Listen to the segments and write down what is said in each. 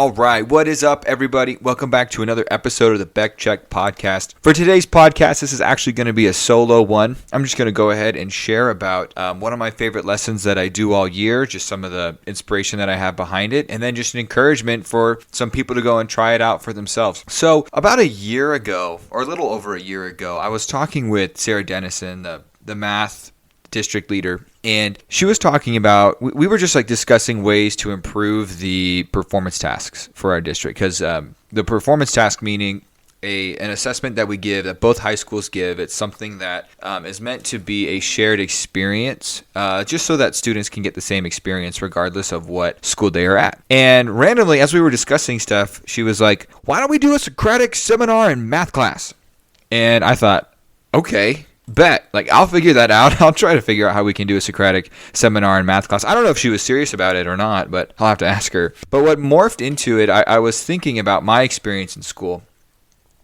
All right, what is up, everybody? Welcome back to another episode of the Beck Check podcast. For today's podcast, this is actually going to be a solo one. I'm just going to go ahead and share about one of my favorite lessons that I do all year, just some of the inspiration that I have behind it, and then just an encouragement for some people to go and try it out for themselves. So about a year ago, or a little over a year ago, I was talking with Sarah Dennison, the math district leader, and she was talking about, we were just like discussing ways to improve the performance tasks for our district, because the performance task meaning an assessment that we give, that both high schools give. It's something that is meant to be a shared experience, just so that students can get the same experience regardless of what school they are at. And randomly, as we were discussing stuff, she was like, why don't we do a Socratic seminar in math class? And I thought, okay, bet. Like, I'll figure that out. I'll try to figure out how we can do a Socratic seminar in math class. I don't know if she was serious about it or not, but I'll have to ask her. But what morphed into it, I was thinking about my experience in school,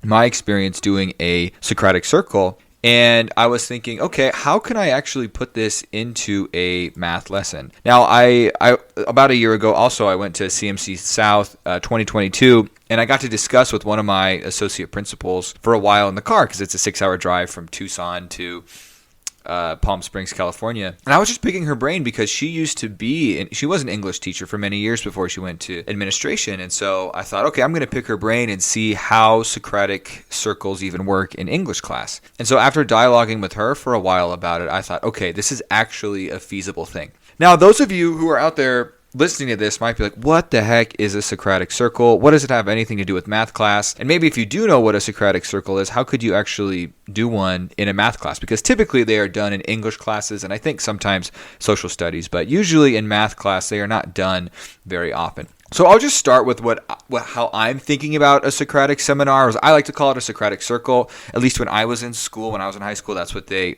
my experience doing a Socratic Circle, and I was thinking, okay, how can I actually put this into a math lesson? Now, I about a year ago also, I went to CMC South 2022, and I got to discuss with one of my associate principals for a while in the car, because it's a 6-hour drive from Tucson to Palm Springs, California. And I was just picking her brain because she was an English teacher for many years before she went to administration. And so I thought, okay, I'm going to pick her brain and see how Socratic circles even work in English class. And so after dialoguing with her for a while about it, I thought, okay, this is actually a feasible thing. Now, those of you who are out there listening to this might be like, what the heck is a Socratic Circle? What does it have anything to do with math class? And maybe if you do know what a Socratic Circle is, how could you actually do one in a math class? Because typically they are done in English classes, and I think sometimes social studies, but usually in math class they are not done very often. So I'll just start with how I'm thinking about a Socratic seminar, or I like to call it a Socratic Circle. At least when I was in school, when I was in high school, that's what they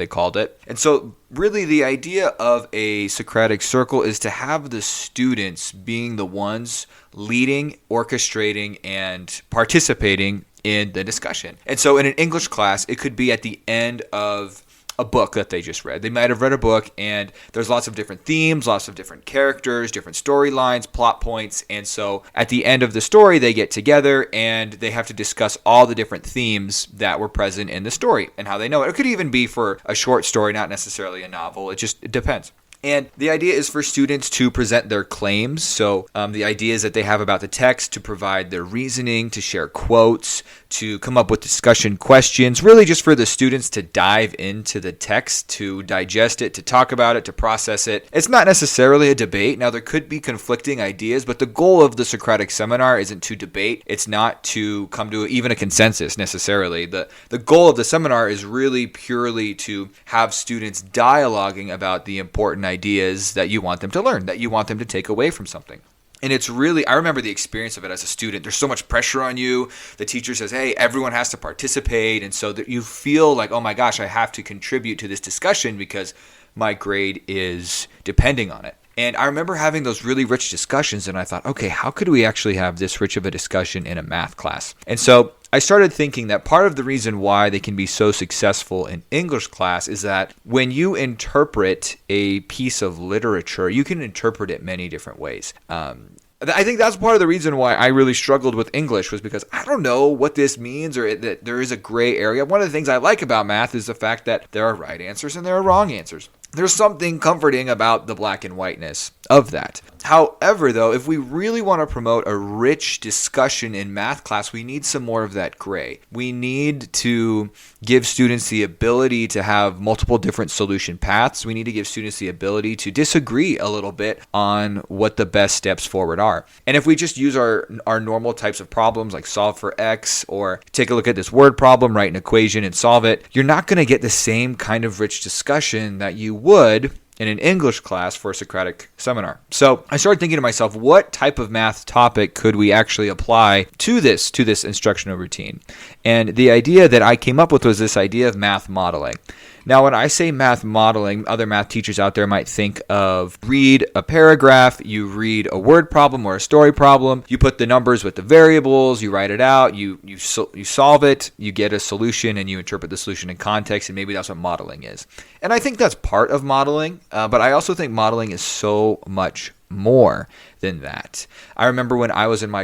called it. And so really the idea of a Socratic Circle is to have the students being the ones leading, orchestrating, and participating in the discussion. And so in an English class, it could be at the end of a book that they just read. They might have read a book, and there's lots of different themes, lots of different characters, different storylines, plot points. And so at the end of the story, they get together and they have to discuss all the different themes that were present in the story and how they know it. It could even be for a short story, not necessarily a novel. It depends. And the idea is for students to present their claims. So the ideas that they have about the text, to provide their reasoning, to share quotes, to come up with discussion questions, really just for the students to dive into the text, to digest it, to talk about it, to process it. It's not necessarily a debate. Now, there could be conflicting ideas, but the goal of the Socratic seminar isn't to debate. It's not to come to even a consensus necessarily. The goal of the seminar is really purely to have students dialoguing about the important ideas that you want them to learn, that you want them to take away from something. And it's really, I remember the experience of it as a student. There's so much pressure on you. The teacher says, hey, everyone has to participate. And so that you feel like, oh my gosh, I have to contribute to this discussion because my grade is depending on it. And I remember having those really rich discussions, and I thought, okay, how could we actually have this rich of a discussion in a math class? And so I started thinking that part of the reason why they can be so successful in English class is that when you interpret a piece of literature, you can interpret it many different ways. I think that's part of the reason why I really struggled with English, was because I don't know what this means, or that there is a gray area. One of the things I like about math is the fact that there are right answers and there are wrong answers. There's something comforting about the black and whiteness of that. However, though, if we really want to promote a rich discussion in math class, we need some more of that gray. We need to give students the ability to have multiple different solution paths. We need to give students the ability to disagree a little bit on what the best steps forward are. And if we just use our normal types of problems, like solve for X, or take a look at this word problem, write an equation and solve it, you're not going to get the same kind of rich discussion that you would in an English class for a Socratic seminar. So I started thinking to myself, what type of math topic could we actually apply to this instructional routine? And the idea that I came up with was this idea of math modeling. Now, when I say math modeling, other math teachers out there might think of read a paragraph, you read a word problem or a story problem, you put the numbers with the variables, you write it out, you solve it, you get a solution, and you interpret the solution in context, and maybe that's what modeling is. And I think that's part of modeling, but I also think modeling is so much more than that. I remember when I was in one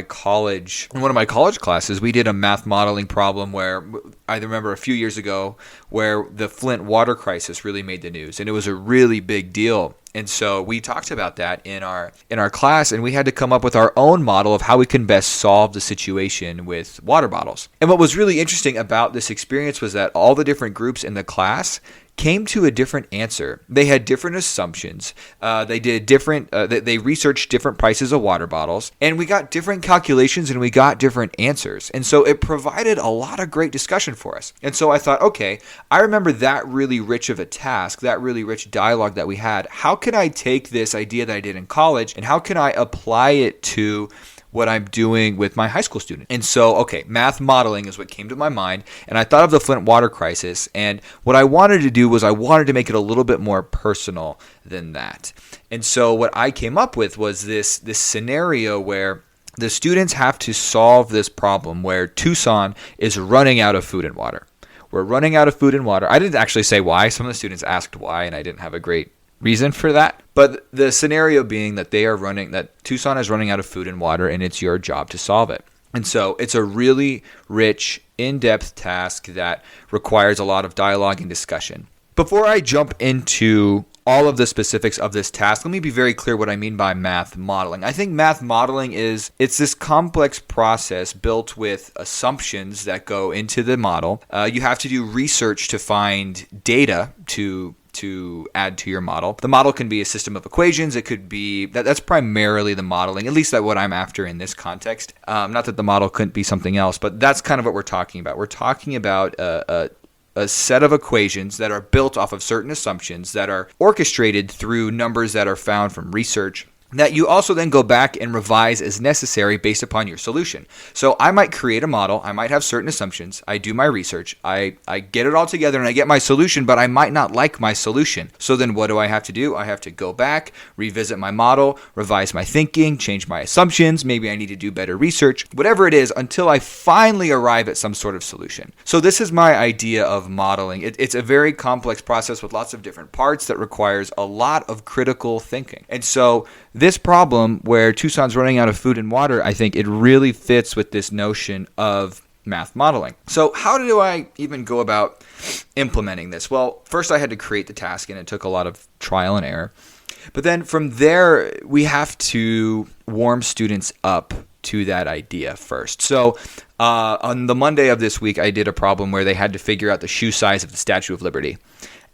of my college classes, we did a math modeling problem where I remember a few years ago where the Flint water crisis really made the news, and it was a really big deal. And so we talked about that in our class, and we had to come up with our own model of how we can best solve the situation with water bottles. And what was really interesting about this experience was that all the different groups in the class came to a different answer. They had different assumptions. They researched different prices of water bottles, and we got different calculations and we got different answers. And so it provided a lot of great discussion for us. And so I thought, okay, I remember that really rich of a task, that really rich dialogue that we had. How can I take this idea that I did in college and how can I apply it to what I'm doing with my high school students? And so, okay, math modeling is what came to my mind, and I thought of the Flint water crisis, and what I wanted to do was I wanted to make it a little bit more personal than that. And so what I came up with was this scenario where the students have to solve this problem where Tucson is running out of food and water. We're running out of food and water. I didn't actually say why. Some of the students asked why, and I didn't have a great reason for that. But the scenario being that Tucson is running out of food and water, and it's your job to solve it. And so it's a really rich, in-depth task that requires a lot of dialogue and discussion. Before I jump into all of the specifics of this task, let me be very clear what I mean by math modeling. I think math modeling it's this complex process built with assumptions that go into the model. You have to do research to find data to add to your model. The model can be a system of equations. It could be that's primarily the modeling, at least that's what I'm after in this context. Not that the model couldn't be something else, but that's kind of what we're talking about. We're talking about a set of equations that are built off of certain assumptions that are orchestrated through numbers that are found from research that you also then go back and revise as necessary based upon your solution. So I might create a model. I might have certain assumptions. I do my research. I get it all together and I get my solution, but I might not like my solution. So then what do I have to do? I have to go back, revisit my model, revise my thinking, change my assumptions. Maybe I need to do better research, whatever it is, until I finally arrive at some sort of solution. So this is my idea of modeling. It's a very complex process with lots of different parts that requires a lot of critical thinking. And so this problem where Tucson's running out of food and water, I think it really fits with this notion of math modeling. So how do I even go about implementing this? Well, first I had to create the task, and it took a lot of trial and error. But then from there, we have to warm students up to that idea first. So on the Monday of this week, I did a problem where they had to figure out the shoe size of the Statue of Liberty,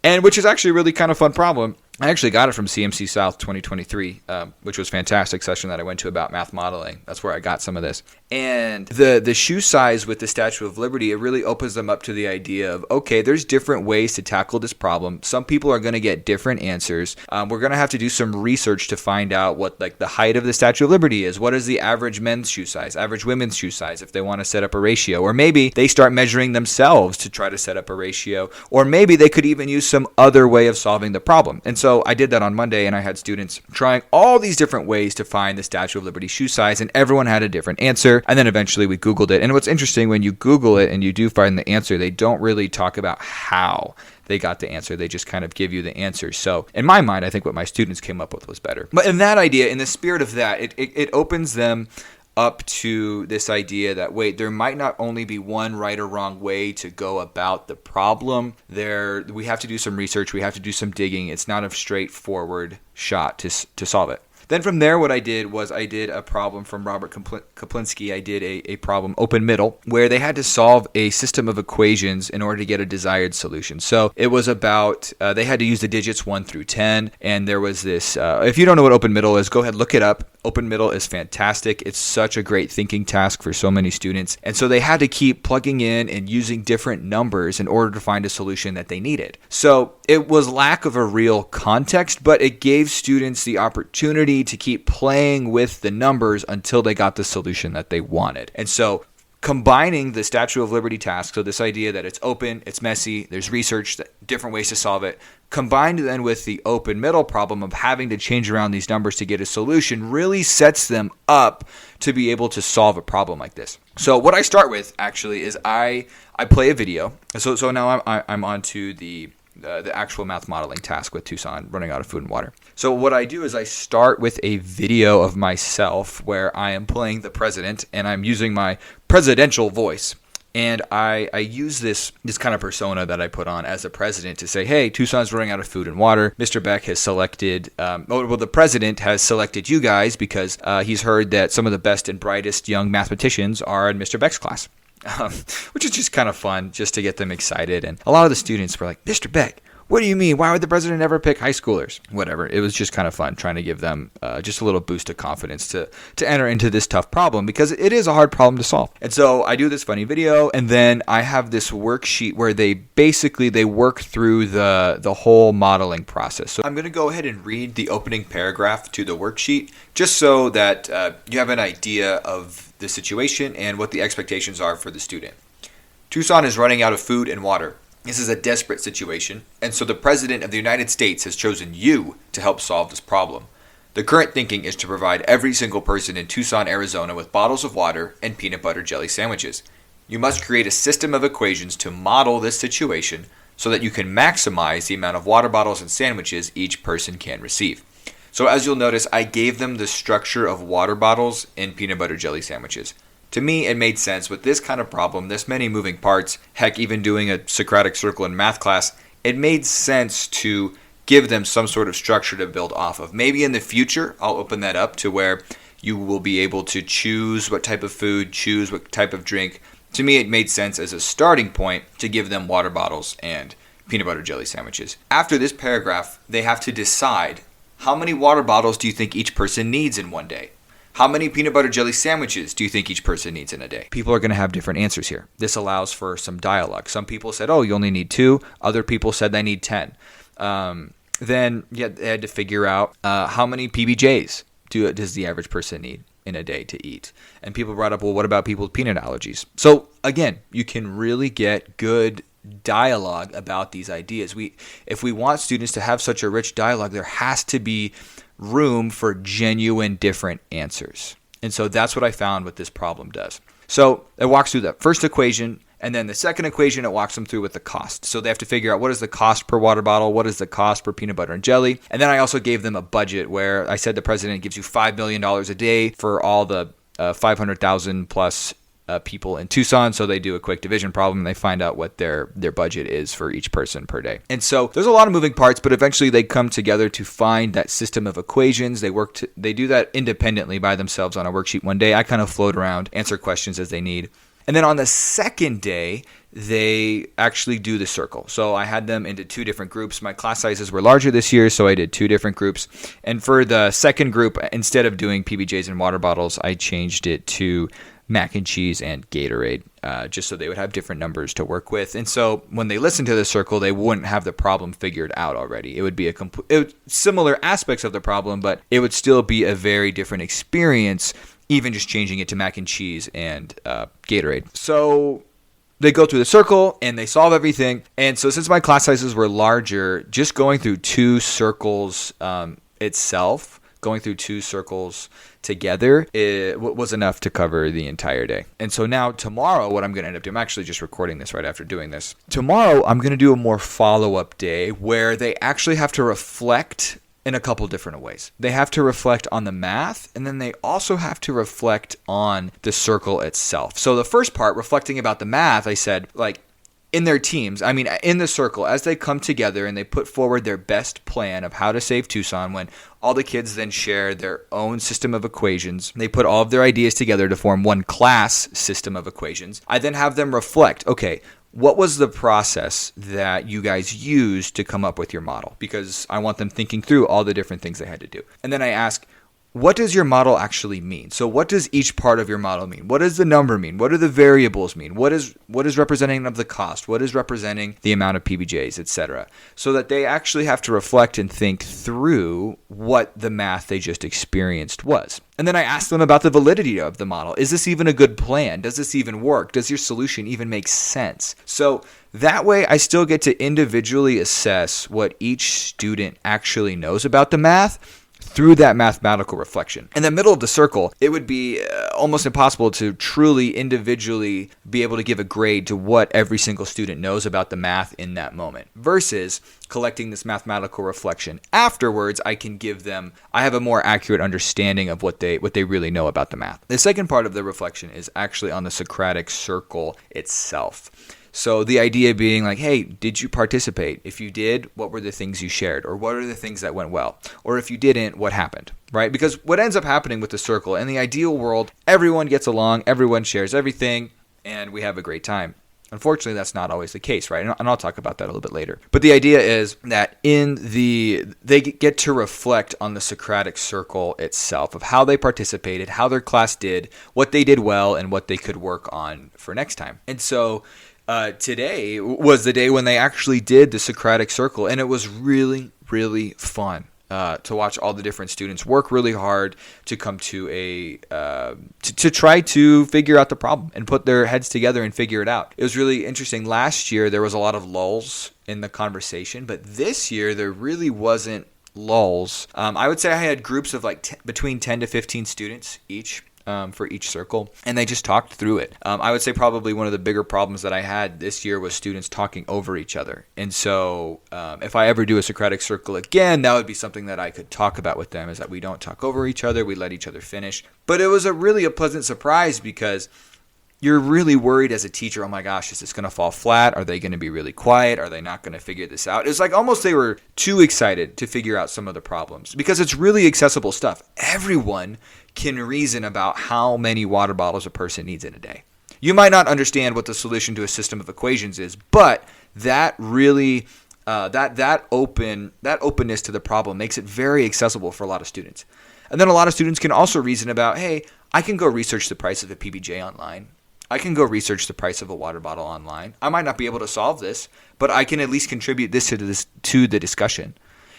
and which is actually a really kind of fun problem. I actually got it from CMC South 2023, which was a fantastic session that I went to about math modeling. That's where I got some of this. And the shoe size with the Statue of Liberty, it really opens them up to the idea of, okay, there's different ways to tackle this problem. Some people are going to get different answers. We're going to have to do some research to find out what like the height of the Statue of Liberty is. What is the average men's shoe size, average women's shoe size, if they want to set up a ratio? Or maybe they start measuring themselves to try to set up a ratio. Or maybe they could even use some other way of solving the problem. And so I did that on Monday, and I had students trying all these different ways to find the Statue of Liberty shoe size, and everyone had a different answer. And then eventually we Googled it. And what's interesting, when you Google it and you do find the answer, they don't really talk about how they got the answer. They just kind of give you the answer. So in my mind, I think what my students came up with was better. But in that idea, in the spirit of that, it opens them up to this idea that, wait, there might not only be one right or wrong way to go about the problem. We have to do some research. We have to do some digging. It's not a straightforward shot to solve it. Then from there, what I did was I did a problem from Robert Kaplinski. I did a problem, open middle, where they had to solve a system of equations in order to get a desired solution. So it was about, they had to use the digits 1 through 10, and there was this, if you don't know what open middle is, go ahead, look it up. Open middle is fantastic. It's such a great thinking task for so many students. And so they had to keep plugging in and using different numbers in order to find a solution that they needed. So it was lack of a real context, but it gave students the opportunity to keep playing with the numbers until they got the solution that they wanted. And so combining the Statue of Liberty task, so this idea that it's open, it's messy, there's research, different ways to solve it, combined then with the open middle problem of having to change around these numbers to get a solution, really sets them up to be able to solve a problem like this. So what I start with actually is I play a video. So now I'm onto the the actual math modeling task with Tucson running out of food and water. So what I do is I start with a video of myself where I am playing the president and I'm using my presidential voice. And I use this kind of persona that I put on as a president to say, hey, Tucson's running out of food and water. Mr. Beck has selected, the president has selected you guys because he's heard that some of the best and brightest young mathematicians are in Mr. Beck's class, which is just kind of fun just to get them excited. And a lot of the students were like, Mr. Beck, what do you mean? Why would the president ever pick high schoolers? Whatever. It was just kind of fun trying to give them just a little boost of confidence to enter into this tough problem because it is a hard problem to solve. And so I do this funny video, and then I have this worksheet where they work through the whole modeling process. So I'm going to go ahead and read the opening paragraph to the worksheet just so that you have an idea of the situation and what the expectations are for the student. Tucson is running out of food and water. This is a desperate situation, and so the President of the United States has chosen you to help solve this problem. The current thinking is to provide every single person in Tucson, Arizona with bottles of water and peanut butter jelly sandwiches. You must create a system of equations to model this situation so that you can maximize the amount of water bottles and sandwiches each person can receive. So as you'll notice, I gave them the structure of water bottles and peanut butter jelly sandwiches. To me, it made sense with this kind of problem, this many moving parts, heck, even doing a Socratic Circle in math class, it made sense to give them some sort of structure to build off of. Maybe in the future, I'll open that up to where you will be able to choose what type of food, choose what type of drink. To me, it made sense as a starting point to give them water bottles and peanut butter jelly sandwiches. After this paragraph, they have to decide how many water bottles do you think each person needs in one day? How many peanut butter jelly sandwiches do you think each person needs in a day? People are going to have different answers here. This allows for some dialogue. Some people said, oh, you only need 2. Other people said they need 10. Then they had to figure out how many PBJs does the average person need in a day to eat. And people brought up, well, what about people with peanut allergies? So again, you can really get good dialogue about these ideas. If we want students to have such a rich dialogue, there has to be room for genuine different answers. And so that's what I found what this problem does. So it walks through the first equation, and then the second equation, it walks them through with the cost. So they have to figure out what is the cost per water bottle, what is the cost per peanut butter and jelly. And then I also gave them a budget where I said the president gives you $5 million a day for all the 500,000 plus people in Tucson. So they do a quick division problem and they find out what their budget is for each person per day. And so there's a lot of moving parts, but eventually they come together to find that system of equations. They do that independently by themselves on a worksheet one day. I kind of float around, answer questions as they need. And then on the second day, they actually do the circle. So I had them into 2 different groups. My class sizes were larger this year, so I did 2 different groups. And for the second group, instead of doing PBJs and water bottles, I changed it to mac and cheese and Gatorade, just so they would have different numbers to work with. And so when they listen to the circle, they wouldn't have the problem figured out already. It would be similar aspects of the problem, but it would still be a very different experience, even just changing it to mac and cheese and Gatorade. So they go through the circle and they solve everything. And so since my class sizes were larger, just going through 2 circles going through 2 circles together, it was enough to cover the entire day. And so now tomorrow, what I'm going to end up doing, I'm actually just recording this right after doing this. Tomorrow, I'm going to do a more follow-up day where they actually have to reflect in a couple different ways. They have to reflect on the math, and then they also have to reflect on the circle itself. So the first part, reflecting about the math, I said, in their teams, in the circle, as they come together and they put forward their best plan of how to save Tucson, when all the kids then share their own system of equations, they put all of their ideas together to form one class system of equations. I then have them reflect, okay, what was the process that you guys used to come up with your model? Because I want them thinking through all the different things they had to do. And then I ask, what does your model actually mean? So what does each part of your model mean? What does the number mean? What do the variables mean? What is representing of the cost? What is representing the amount of PBJs, etc.? So that they actually have to reflect and think through what the math they just experienced was. And then I ask them about the validity of the model. Is this even a good plan? Does this even work? Does your solution even make sense? So that way I still get to individually assess what each student actually knows about the math, through that mathematical reflection. In the middle of the circle, it would be almost impossible to truly individually be able to give a grade to what every single student knows about the math in that moment, versus collecting this mathematical reflection. Afterwards, I have a more accurate understanding of what they really know about the math. The second part of the reflection is actually on the Socratic Circle itself. So the idea being like, hey, did you participate? If you did, what were the things you shared? Or what are the things that went well? Or if you didn't, what happened? Right? Because what ends up happening with the circle, in the ideal world, everyone gets along, everyone shares everything, and we have a great time. Unfortunately, that's not always the case, right? And I'll talk about that a little bit later. But the idea is that they get to reflect on the Socratic Circle itself, of how they participated, how their class did, what they did well, and what they could work on for next time. And so today was the day when they actually did the Socratic Circle, and it was really, really fun to watch all the different students work really hard to come to to try to figure out the problem and put their heads together and figure it out. It was really interesting. Last year there was a lot of lulls in the conversation, but this year there really wasn't lulls. I would say I had groups of between 10 to 15 students each. For each circle, and they just talked through it. I would say probably one of the bigger problems that I had this year was students talking over each other. And so if I ever do a Socratic Circle again, that would be something that I could talk about with them, is that we don't talk over each other, we let each other finish. But it was really a pleasant surprise, because you're really worried as a teacher, oh my gosh, is this going to fall flat? Are they going to be really quiet? Are they not going to figure this out? It's like almost they were too excited to figure out some of the problems, because it's really accessible stuff. Everyone can reason about how many water bottles a person needs in a day. You might not understand what the solution to a system of equations is, but that really that openness to the problem makes it very accessible for a lot of students. And then a lot of students can also reason about, hey, I can go research the price of a PBJ online. I can go research the price of a water bottle online. I might not be able to solve this, but I can at least contribute this to the discussion.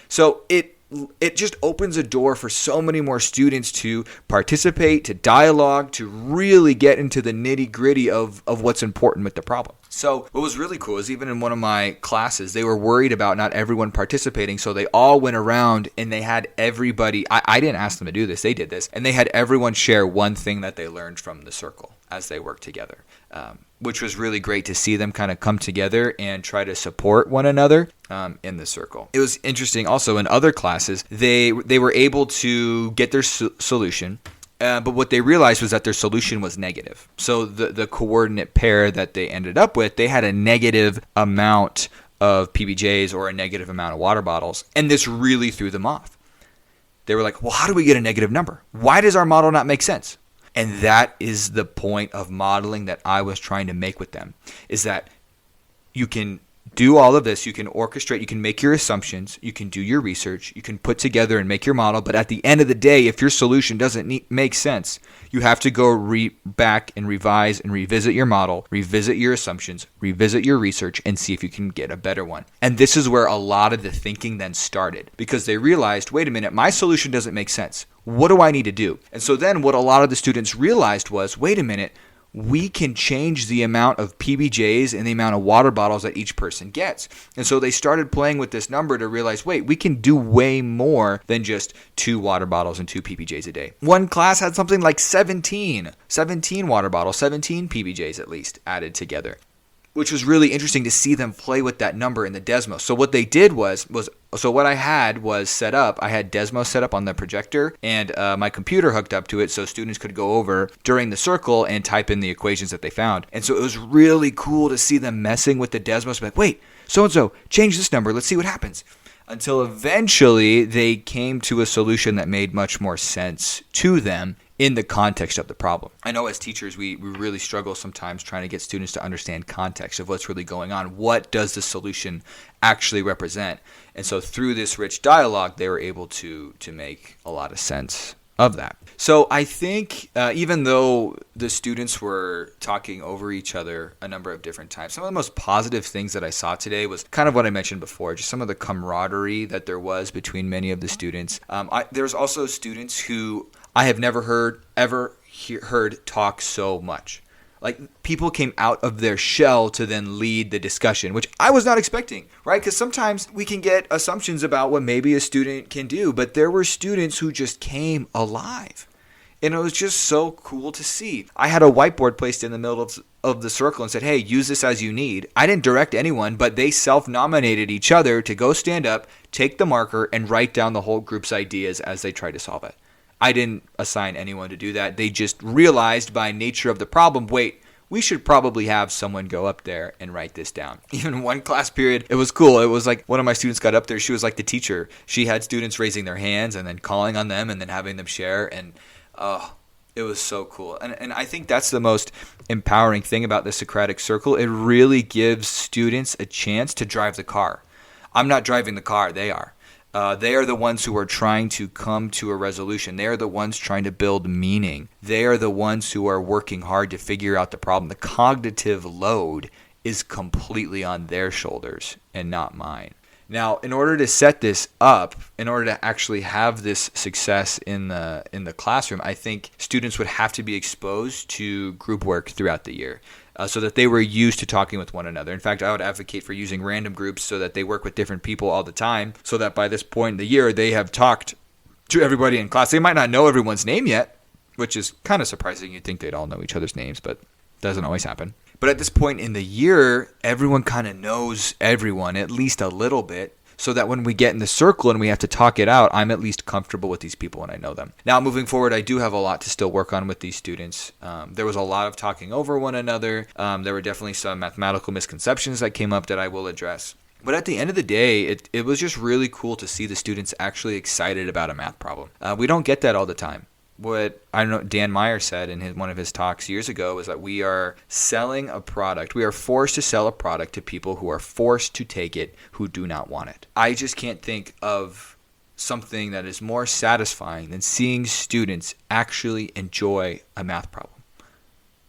So it just opens a door for so many more students to participate, to dialogue, to really get into the nitty-gritty of what's important with the problem. So what was really cool is even in one of my classes, they were worried about not everyone participating, so they all went around and they had everybody, I didn't ask them to do this, they did this, and they had everyone share one thing that they learned from the circle as they worked together, which was really great to see them kind of come together and try to support one another in the circle. It was interesting also in other classes, they were able to get their solution, but what they realized was that their solution was negative. So the coordinate pair that they ended up with, they had a negative amount of PBJs or a negative amount of water bottles, and this really threw them off. They were like, well, how do we get a negative number? Why does our model not make sense? And that is the point of modeling that I was trying to make with them, is that you can do all of this, you can orchestrate, you can make your assumptions, you can do your research, you can put together and make your model, but at the end of the day, if your solution doesn't make sense, you have to go back and revise and revisit your model, revisit your assumptions, revisit your research, and see if you can get a better one. And this is where a lot of the thinking then started, because they realized, wait a minute, my solution doesn't make sense. What do I need to do? And so then what a lot of the students realized was, wait a minute, we can change the amount of PBJs and the amount of water bottles that each person gets. And so they started playing with this number to realize, wait, we can do way more than just 2 water bottles and 2 PBJs a day. One class had something like 17 water bottles, 17 PBJs at least added together, which was really interesting to see them play with that number in the Desmos. So what they did was what I had was set up. I had Desmos set up on the projector and my computer hooked up to it so students could go over during the circle and type in the equations that they found. And so it was really cool to see them messing with the Desmos. Like, wait, so-and-so, change this number. Let's see what happens. Until eventually they came to a solution that made much more sense to them in the context of the problem. I know as teachers, we really struggle sometimes trying to get students to understand context of what's really going on. What does the solution actually represent? And so through this rich dialogue, they were able to make a lot of sense of that. So I think even though the students were talking over each other a number of different times, some of the most positive things that I saw today was kind of what I mentioned before, just some of the camaraderie that there was between many of the students. There's also students who I have never heard talk so much. Like, people came out of their shell to then lead the discussion, which I was not expecting, right? Because sometimes we can get assumptions about what maybe a student can do, but there were students who just came alive. And it was just so cool to see. I had a whiteboard placed in the middle of the circle and said, hey, use this as you need. I didn't direct anyone, but they self-nominated each other to go stand up, take the marker, and write down the whole group's ideas as they tried to solve it. I didn't assign anyone to do that. They just realized by nature of the problem, wait, we should probably have someone go up there and write this down. Even one class period, it was cool. It was like one of my students got up there. She was like the teacher. She had students raising their hands and then calling on them and then having them share. And it was so cool. And I think that's the most empowering thing about the Socratic Circle. It really gives students a chance to drive the car. I'm not driving the car. They are. They are the ones who are trying to come to a resolution. They are the ones trying to build meaning. They are the ones who are working hard to figure out the problem. The cognitive load is completely on their shoulders and not mine. Now, in order to set this up, in order to actually have this success in the classroom, I think students would have to be exposed to group work throughout the year so that they were used to talking with one another. In fact, I would advocate for using random groups so that they work with different people all the time so that by this point in the year, they have talked to everybody in class. They might not know everyone's name yet, which is kind of surprising. You'd think they'd all know each other's names, but it doesn't always happen. But at this point in the year, everyone kind of knows everyone, at least a little bit, so that when we get in the circle and we have to talk it out, I'm at least comfortable with these people and I know them. Now, moving forward, I do have a lot to still work on with these students. There was a lot of talking over one another. There were definitely some mathematical misconceptions that came up that I will address. But at the end of the day, it was just really cool to see the students actually excited about a math problem. We don't get that all the time. What I don't know, Dan Meyer said in one of his talks years ago was that we are selling a product. We are forced to sell a product to people who are forced to take it who do not want it. I just can't think of something that is more satisfying than seeing students actually enjoy a math problem.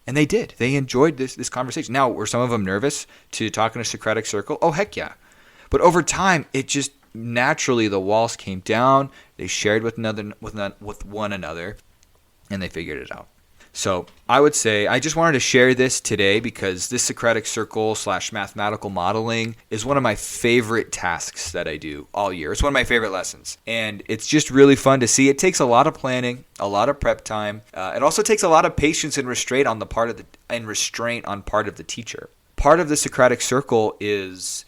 And they did. They enjoyed this conversation. Now, were some of them nervous to talk in a Socratic Circle? Oh, heck yeah. But over time, it just naturally the walls came down. They shared with one another, and they figured it out. So I would say I just wanted to share this today because this Socratic Circle / mathematical modeling is one of my favorite tasks that I do all year. It's one of my favorite lessons, and it's just really fun to see. It takes a lot of planning, a lot of prep time. It also takes a lot of patience and restraint on part of the teacher. Part of the Socratic Circle is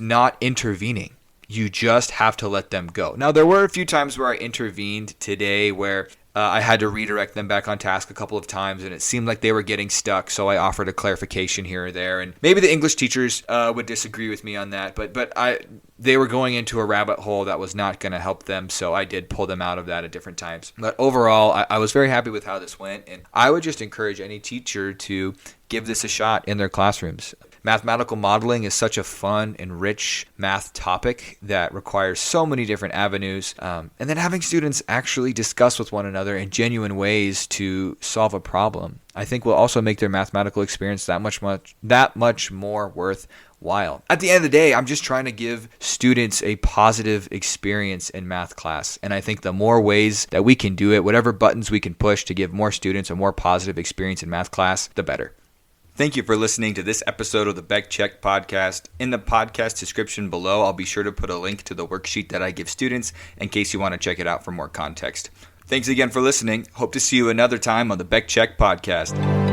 not intervening. You just have to let them go. Now, there were a few times where I intervened today where I had to redirect them back on task a couple of times, and it seemed like they were getting stuck, so I offered a clarification here or there. And maybe the English teachers would disagree with me on that, but they were going into a rabbit hole that was not going to help them, so I did pull them out of that at different times. But overall, I was very happy with how this went, and I would just encourage any teacher to give this a shot in their classrooms. Mathematical modeling is such a fun and rich math topic that requires so many different avenues. And then having students actually discuss with one another in genuine ways to solve a problem, I think will also make their mathematical experience that much more worthwhile. At the end of the day, I'm just trying to give students a positive experience in math class. And I think the more ways that we can do it, whatever buttons we can push to give more students a more positive experience in math class, the better. Thank you for listening to this episode of the Beck Check Podcast. In the podcast description below, I'll be sure to put a link to the worksheet that I give students in case you want to check it out for more context. Thanks again for listening. Hope to see you another time on the Beck Check Podcast.